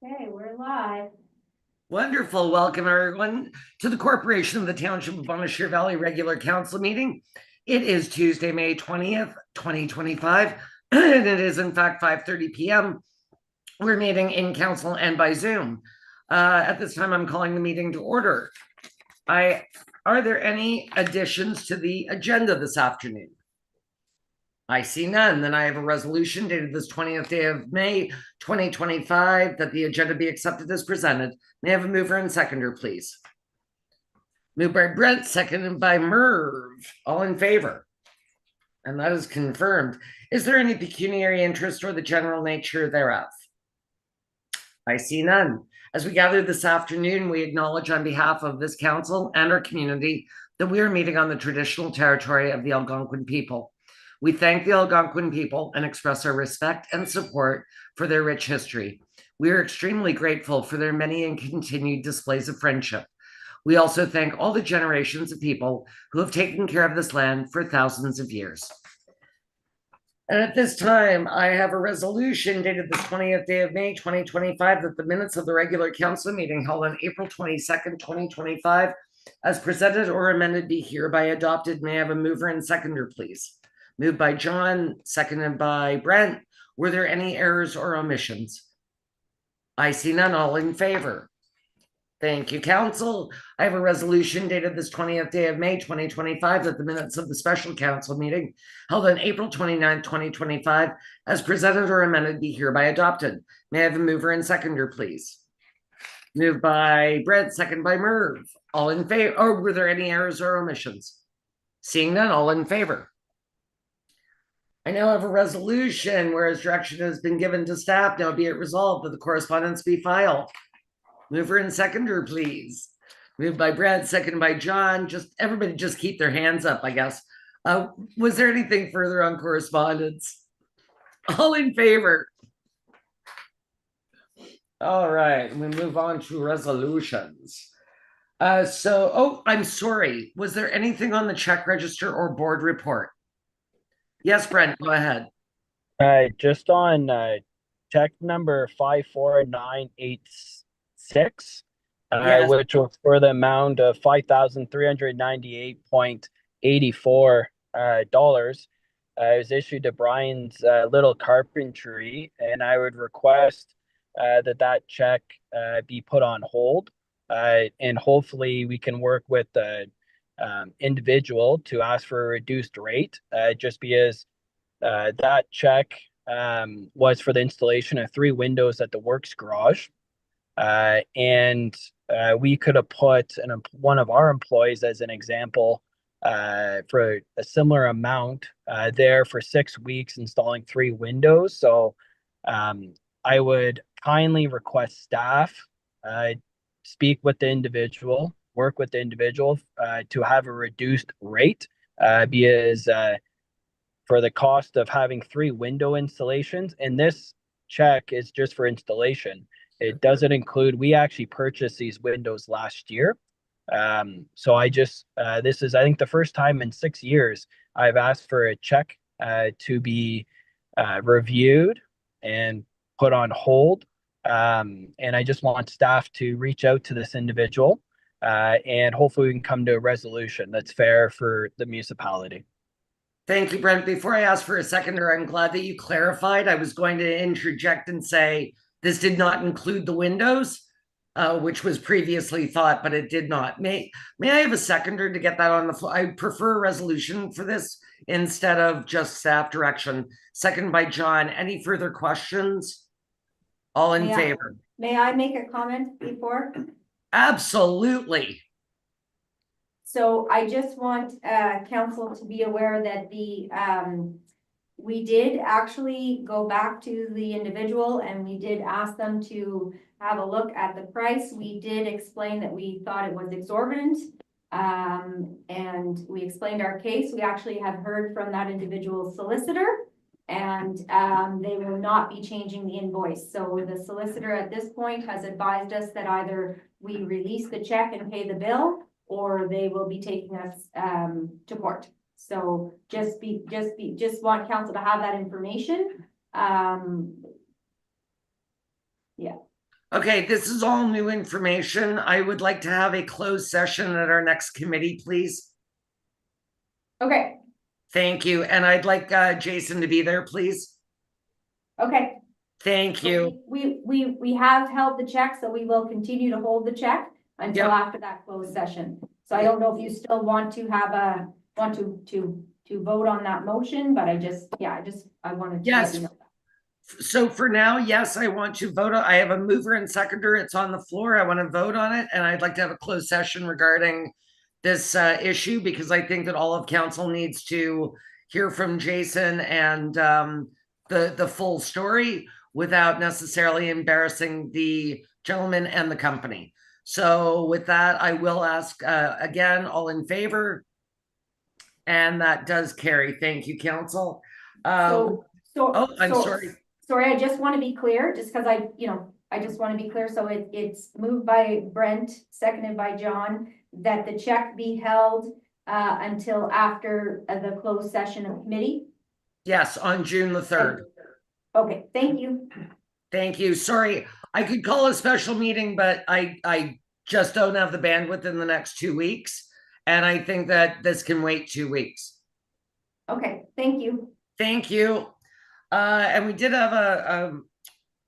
Okay, we're live. Wonderful. Welcome, everyone, to the Corporation of the Township of Bonnechere Valley regular council meeting. It is Tuesday, May 20th, 2025, and it is, in fact, 5:30 p.m. We're meeting in council and by Zoom. At this time, I'm calling the meeting to order. Are there any additions to the agenda this afternoon? I see none. Then I have a resolution dated this 20th day of May, 2025, that the agenda be accepted as presented. May I have a mover and seconder, please? Moved by Brent, seconded by Merv. All in favor? And that is confirmed. Is there any pecuniary interest or the general nature thereof? I see none. As we gather this afternoon, we acknowledge on behalf of this council and our community that we are meeting on the traditional territory of the Algonquin people. We thank the Algonquin people and express our respect and support for their rich history. We are extremely grateful for their many and continued displays of friendship. We also thank all the generations of people who have taken care of this land for thousands of years. And at this time, I have a resolution dated the 20th day of May, 2025, that the minutes of the regular council meeting held on April 22nd, 2025, as presented or amended, be hereby adopted. May I have a mover and seconder, please? Moved by John, seconded by Brent. Were there any errors or omissions? I see none. All in favor? Thank you, council. I have a resolution dated this 20th day of May, 2025, that the minutes of the special council meeting held on April 29th, 2025, as presented or amended, be hereby adopted. May I have a mover and seconder, please? Moved by Brent, second by Merv. All in favor? Or were there any errors or omissions? Seeing none, all in favor? I now have a resolution, whereas direction has been given to staff, now be it resolved that the correspondence be filed. Mover and seconder, please. Moved by Brad, seconded by John. Everybody just keep their hands up, I guess. Was there anything further on correspondence? All in favor? All right, we move on to resolutions. I'm sorry. Was there anything on the check register or board report? Yes, Brent, go ahead. Just on check number 54986, Yes. which was for the amount of $5,398.84 dollars. It was issued to Brian's Little Carpentry, and I would request that check be put on hold, and hopefully we can work with the individual to ask for a reduced rate, just because that check was for the installation of 3 windows at the works garage. And we could have put one of our employees as an example for a similar amount there for 6 weeks installing 3 windows. So I would kindly request staff speak with the individual, work with the individual to have a reduced rate, because for the cost of having 3 window installations, and this check is just for installation. It doesn't include, we actually purchased these windows last year. So this is, I think, the first time in 6 years I've asked for a check to be reviewed and put on hold. And I just want staff to reach out to this individual, and hopefully we can come to a resolution that's fair for the municipality. Thank you, Brent. Before I ask for a seconder, I'm glad that you clarified. I was going to interject and say this did not include the windows, which was previously thought, but it did not. May I have a seconder to get that on the floor? I prefer a resolution for this instead of just staff direction. Second by John. Any further questions? All in favor? May I make a comment before? Absolutely. So I just want council to be aware that we did actually go back to the individual and we did ask them to have a look at the price. We did explain that we thought it was exorbitant, and we explained our case. We actually have heard from that individual solicitor, and they will not be changing the invoice. So the solicitor at this point has advised us that either we release the check and pay the bill, or they will be taking us to court. So just want council to have that information. Yeah. Okay, this is all new information. I would like to have a closed session at our next committee, please. Okay, Thank you. And I'd like Jason to be there, please. okay. Thank you. We have held the check, so we will continue to hold the check until Yep. after that closed session. So I don't know if you still want to have to vote on that motion, but I wanted to Yes. let you know. So for now, yes, I want to vote. I have a mover and seconder. It's on the floor. I want to vote on it. And I'd like to have a closed session regarding this issue because I think that all of council needs to hear from Jason and the full story without necessarily embarrassing the gentleman and the company. So with that, I will ask again, all in favor? And that does carry. Thank you, council. Oh, I'm sorry. Sorry, I just want to be clear, just because I just want to be clear. So it's moved by Brent, seconded by John, that the check be held until after the closed session of committee. Yes, on June the 3rd. Okay, thank you. Thank you. Sorry, I could call a special meeting, but I just don't have the bandwidth in the next 2 weeks. And I think that this can wait 2 weeks. Okay, thank you. Thank you. And we did have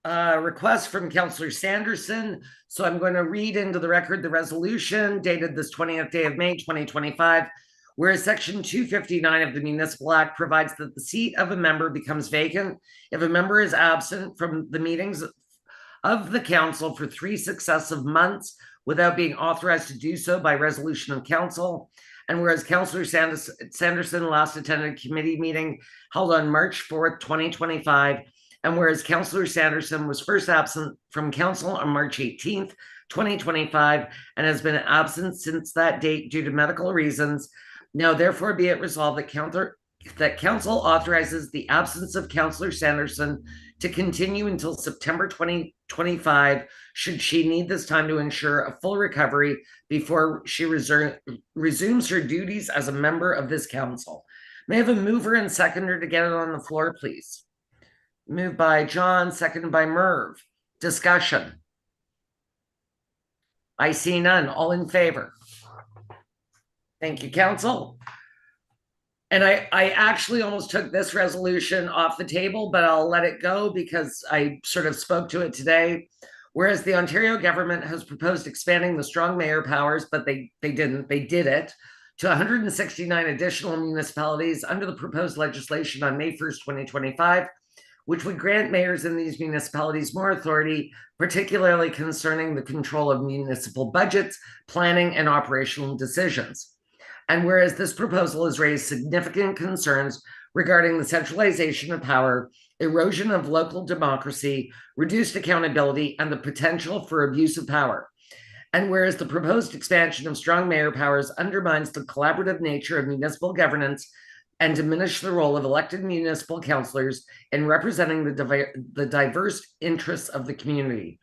a request from Councillor Sanderson. So I'm going to read into the record the resolution dated this 20th day of May, 2025. Whereas Section 259 of the Municipal Act provides that the seat of a member becomes vacant if a member is absent from the meetings of the council for 3 successive months without being authorized to do so by resolution of council. And whereas Councillor Sanderson last attended a committee meeting held on March 4th, 2025, and whereas Councillor Sanderson was first absent from council on March 18th, 2025, and has been absent since that date due to medical reasons, now therefore be it resolved that council authorizes the absence of Councillor Sanderson to continue until September 2025, should she need this time to ensure a full recovery before she resumes her duties as a member of this council. May I have a mover and seconder to get it on the floor, please? Moved by John, seconded by Merv. Discussion. I see none. All in favor? Thank you, council. And I actually almost took this resolution off the table, but I'll let it go because I sort of spoke to it today. Whereas the Ontario government has proposed expanding the strong mayor powers, but they didn't. They did it to 169 additional municipalities under the proposed legislation on May 1st, 2025, which would grant mayors in these municipalities more authority, particularly concerning the control of municipal budgets, planning, and operational decisions. And whereas this proposal has raised significant concerns regarding the centralization of power, erosion of local democracy, reduced accountability, and the potential for abuse of power. And whereas the proposed expansion of strong mayor powers undermines the collaborative nature of municipal governance and diminish the role of elected municipal councillors in representing the diverse interests of the community.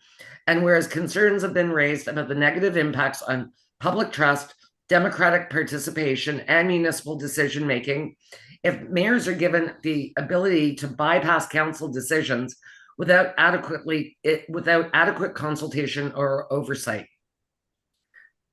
And whereas concerns have been raised about the negative impacts on public trust, democratic participation, and municipal decision-making, if mayors are given the ability to bypass council decisions without adequate consultation or oversight.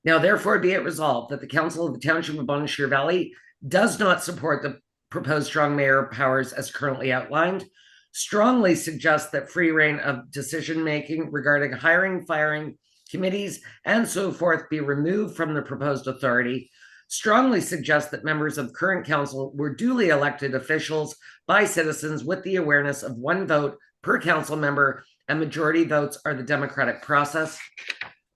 Now, therefore, be it resolved that the Council of the Township of Bonnechere Valley does not support the proposed strong mayor powers as currently outlined, strongly suggests that free reign of decision-making regarding hiring, firing, committees, and so forth be removed from the proposed authority, strongly suggests that members of current council were duly elected officials by citizens with the awareness of 1 vote per council member, and majority votes are the democratic process.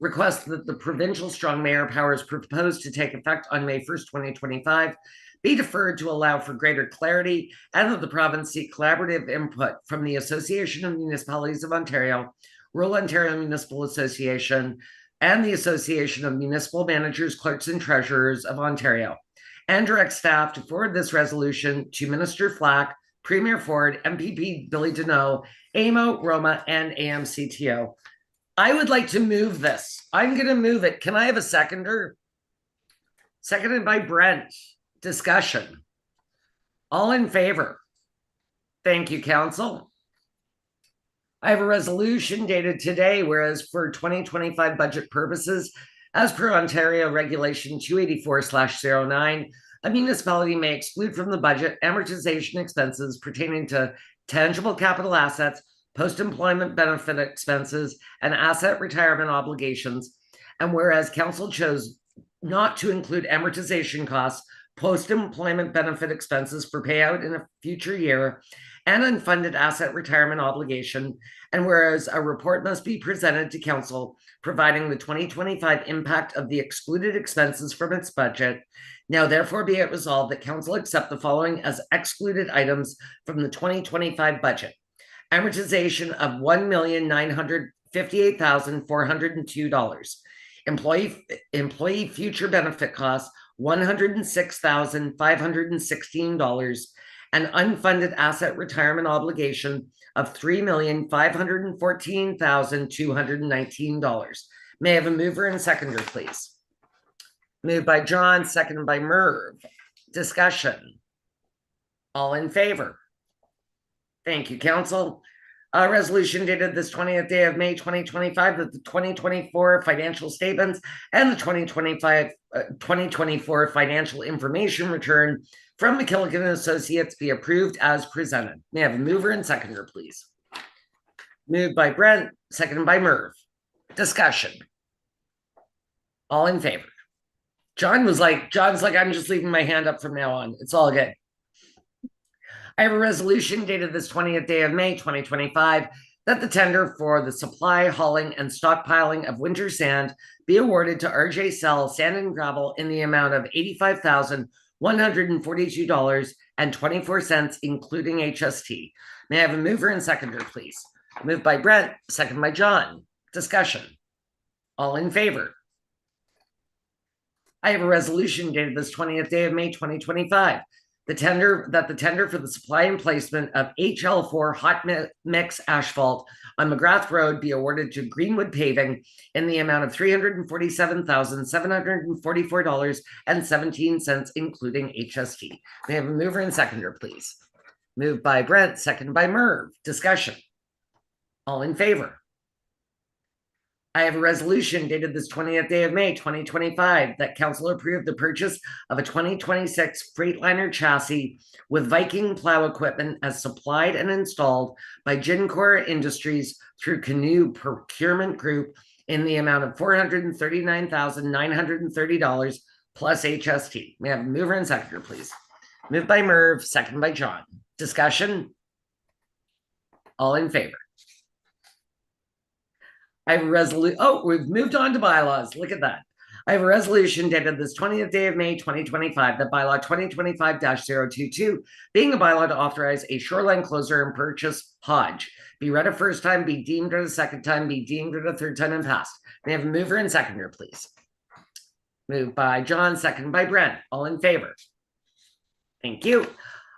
Request that the provincial strong mayor powers proposed to take effect on May 1st, 2025 be deferred to allow for greater clarity, and that the province seek collaborative input from the Association of Municipalities of Ontario, Rural Ontario Municipal Association, and the Association of Municipal Managers, Clerks, and Treasurers of Ontario, and direct staff to forward this resolution to Minister Flack, Premier Ford, MPP Billy Deneau, AMO, Roma, and AMCTO. I would like to move this. I'm going to move it. Can I have a seconder? Seconded by Brent. Discussion. All in favor? Thank you, council. I have a resolution dated today, whereas for 2025 budget purposes, as per Ontario Regulation 284/09, a municipality may exclude from the budget amortization expenses pertaining to tangible capital assets, post-employment benefit expenses, and asset retirement obligations. And whereas council chose not to include amortization costs, post-employment benefit expenses for payout in a future year, and unfunded asset retirement obligation. And whereas a report must be presented to council providing the 2025 impact of the excluded expenses from its budget, now therefore be it resolved that council accept the following as excluded items from the 2025 budget. Amortization of $1,958,402. Employee future benefit costs, $106,516, and unfunded asset retirement obligation of $3,514,219. May I have a mover and seconder, please? Moved by John, seconded by Merv. Discussion. All in favor? Thank you, council. A resolution dated this 20th day of May 2025 that the 2024 financial statements and the 2024 financial information return from McKilligan Associates be approved as presented. May I have a mover and seconder, please? Moved by Brent, seconded by Merv. Discussion. All in favor? John's like, I'm just leaving my hand up from now on. It's all good. I have a resolution dated this 20th day of May 2025 that the tender for the supply, hauling, and stockpiling of winter sand be awarded to RJ Sell Sand and Gravel in the amount of $85,142.24, including HST. May I have a mover and seconder, please? Moved by Brent, second by John. Discussion. All in favor? I have a resolution dated this 20th day of May 2025 the tender for the supply and placement of HL4 hot mix asphalt on McGrath Road be awarded to Greenwood Paving in the amount of $347,744.17, including HST. May I have a mover and seconder, please? Moved by Brent, seconded by Merv. Discussion. All in favor? I have a resolution dated this 20th day of May 2025 that council approved the purchase of a 2026 Freightliner chassis with Viking plow equipment as supplied and installed by Gincor Industries through Canoe Procurement Group in the amount of $439,930 plus HST. May I have a mover and seconder, please? Moved by Merv, seconded by John. Discussion? All in favor? I have a resolution. Oh, we've moved on to bylaws. Look at that. I have a resolution dated this 20th day of May 2025 that bylaw 2025-022, being a bylaw to authorize a shoreline closer and purchase Hodge, be read a first time, be deemed read a second time, be deemed read a third time, and passed. May I have a mover and seconder, please? Moved by John, seconded by Brent. All in favor? Thank you.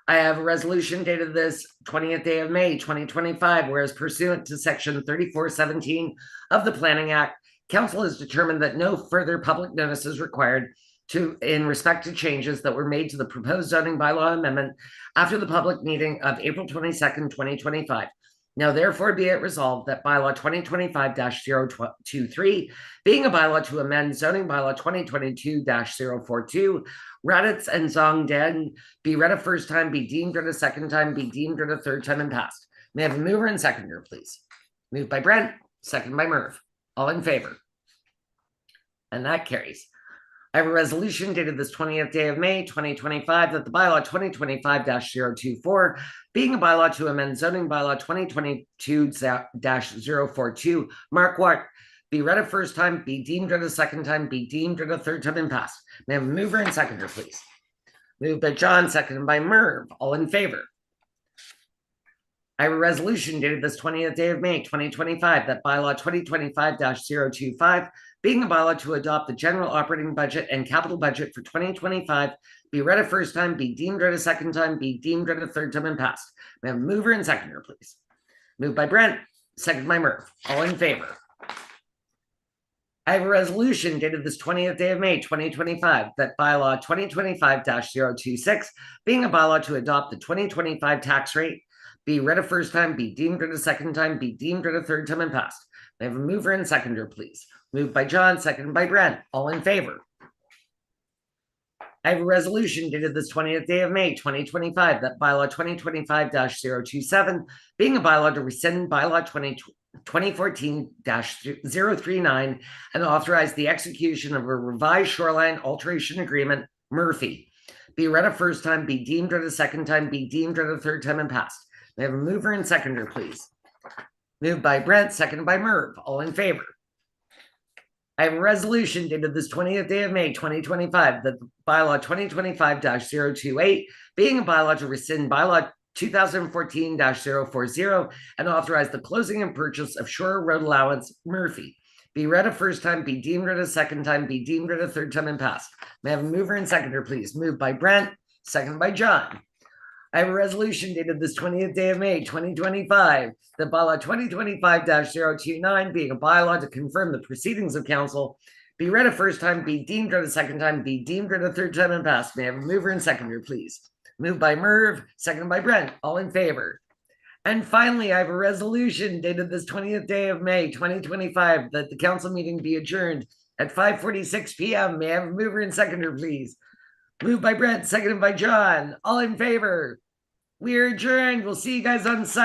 I have a resolution dated this 20th day of May 2025, whereas pursuant to section 3417 of the Planning Act, council has determined that no further public notice is required in respect to changes that were made to the proposed zoning bylaw amendment after the public meeting of April 22nd, 2025. Now, therefore, be it resolved that bylaw 2025-023, being a bylaw to amend zoning bylaw 2022-042, Raditz and Zongden, be read a first time, be deemed read a second time, be deemed read a third time, and passed. May I have a mover and seconder, please? Moved by Brent, second by Merv. All in favor? And that carries. I have a resolution dated this 20th day of May 2025 that the bylaw 2025-024, being a bylaw to amend zoning bylaw 2022-042, Mark Watt, be read a first time, be deemed read a second time, be deemed read a third time, and passed. May I have a mover and seconder, please? Moved by John, seconded by Merv. All in favor? I have a resolution dated this 20th day of May 2025 that bylaw 2025-025, being a bylaw to adopt the general operating budget and capital budget for 2025, be read a first time, be deemed read a second time, be deemed read a third time, and passed. May I have a mover and seconder, please? Moved by Brent, seconded by Merv. All in favor? I have a resolution dated this 20th day of May 2025 that bylaw 2025-026, being a bylaw to adopt the 2025 tax rate, be read a first time, be deemed read a second time, be deemed read a third time and passed. May I have a mover and seconder, please? Moved by John, seconded by Brent. All in favor? I have a resolution dated this 20th day of May, 2025, that bylaw 2025-027, being a bylaw to rescind bylaw 2014-039 and authorize the execution of a revised shoreline alteration agreement, Murphy. Be read a first time, be deemed read a second time, be deemed read a third time and passed. May I have a mover and seconder, please? Moved by Brent, seconded by Merv. All in favor? I have a resolution dated this 20th day of May, 2025, that bylaw 2025-028, being a bylaw to rescind bylaw 2014-040 and authorize the closing and purchase of Shore Road Allowance, Murphy. Be read a first time, be deemed read a second time, be deemed read a third time and passed. May I have a mover and seconder, please? Moved by Brent, seconded by John. I have a resolution dated this 20th day of May, 2025, that bylaw 2025-029, being a bylaw to confirm the proceedings of council, be read a first time, be deemed read a second time, be deemed read a third time and passed. May I have a mover and seconder, please? Moved by Merv, seconded by Brent. All in favor? And finally, I have a resolution dated this 20th day of May, 2025, that the council meeting be adjourned at 5:46 p.m. May I have a mover and seconder, please? Moved by Brent, seconded by John. All in favor? We are adjourned. We'll see you guys on Sunday.